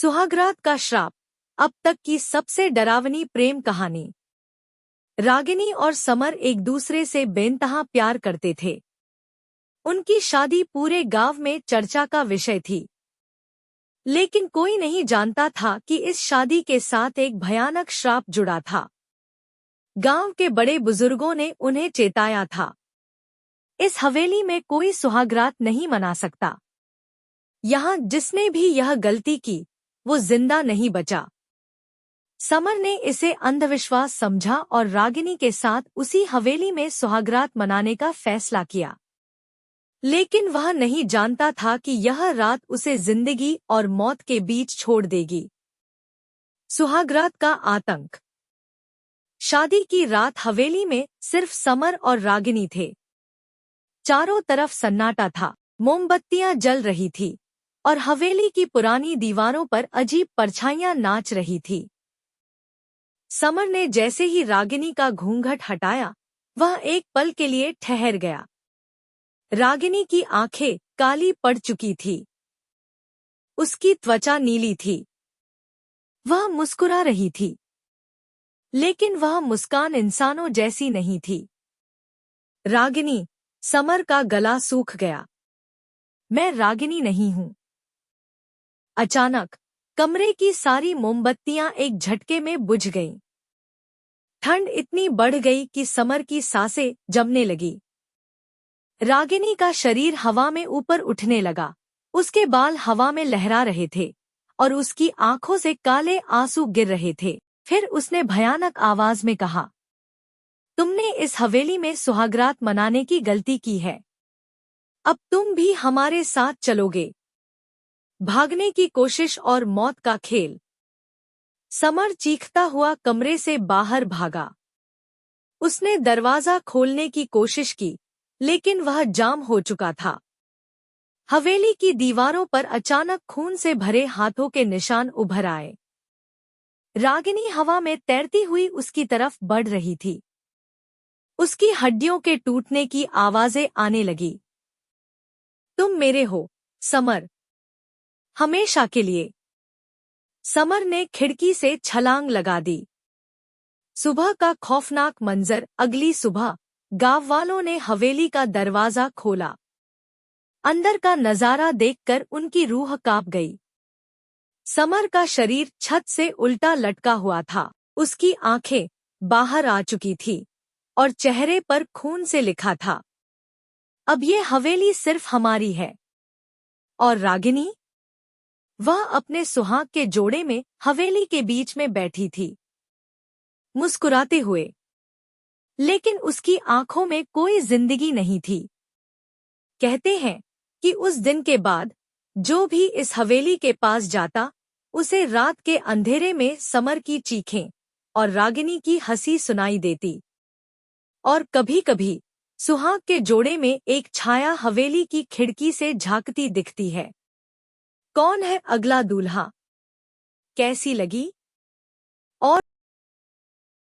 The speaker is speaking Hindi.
सुहागरात का श्राप, अब तक की सबसे डरावनी प्रेम कहानी। रागिनी और समर एक दूसरे से बेनतहा प्यार करते थे। उनकी शादी पूरे गांव में चर्चा का विषय थी। लेकिन कोई नहीं जानता था कि इस शादी के साथ एक भयानक श्राप जुड़ा था। गांव के बड़े बुजुर्गों ने उन्हें चेताया था, इस हवेली में कोई सुहागरात नहीं मना सकता। यहाँ जिसने भी यह गलती की वो जिंदा नहीं बचा। समर ने इसे अंधविश्वास समझा और रागिनी के साथ उसी हवेली में सुहागरात मनाने का फैसला किया। लेकिन वह नहीं जानता था कि यह रात उसे जिंदगी और मौत के बीच छोड़ देगी। सुहागरात का आतंक। शादी की रात हवेली में सिर्फ समर और रागिनी थे। चारों तरफ सन्नाटा था, मोमबत्तियां जल रही थी और हवेली की पुरानी दीवारों पर अजीब परछाइयां नाच रही थी। समर ने जैसे ही रागिनी का घूंघट हटाया, वह एक पल के लिए ठहर गया। रागिनी की आंखें काली पड़ चुकी थी। उसकी त्वचा नीली थी। वह मुस्कुरा रही थी, लेकिन वह मुस्कान इंसानों जैसी नहीं थी। रागिनी, समर का गला सूख गया। मैं रागिनी नहीं हूं। अचानक कमरे की सारी मोमबत्तियां एक झटके में बुझ गईं। ठंड इतनी बढ़ गई कि समर की सांसें जमने लगी। रागिनी का शरीर हवा में ऊपर उठने लगा। उसके बाल हवा में लहरा रहे थे और उसकी आंखों से काले आंसू गिर रहे थे। फिर उसने भयानक आवाज में कहा, तुमने इस हवेली में सुहागरात मनाने की गलती की है। अब तुम भी हमारे साथ चलोगे। भागने की कोशिश और मौत का खेल। समर चीखता हुआ कमरे से बाहर भागा। उसने दरवाजा खोलने की कोशिश की, लेकिन वह जाम हो चुका था। हवेली की दीवारों पर अचानक खून से भरे हाथों के निशान उभर आए। रागिनी हवा में तैरती हुई उसकी तरफ बढ़ रही थी। उसकी हड्डियों के टूटने की आवाजें आने लगी। तुम मेरे हो, समर, हमेशा के लिए। समर ने खिड़की से छलांग लगा दी। सुबह का खौफनाक मंजर। अगली सुबह गांव वालों ने हवेली का दरवाजा खोला। अंदर का नजारा देखकर उनकी रूह कांप गई। समर का शरीर छत से उल्टा लटका हुआ था। उसकी आंखें बाहर आ चुकी थी और चेहरे पर खून से लिखा था, अब ये हवेली सिर्फ हमारी है। और रागिनी? वह अपने सुहाग के जोड़े में हवेली के बीच में बैठी थी, मुस्कुराते हुए। लेकिन उसकी आंखों में कोई जिंदगी नहीं थी। कहते हैं कि उस दिन के बाद जो भी इस हवेली के पास जाता, उसे रात के अंधेरे में समर की चीखें और रागिनी की हंसी सुनाई देती। और कभी-कभी सुहाग के जोड़े में एक छाया हवेली की खिड़की से झांकती दिखती है। कौन है अगला दूल्हा? कैसी लगी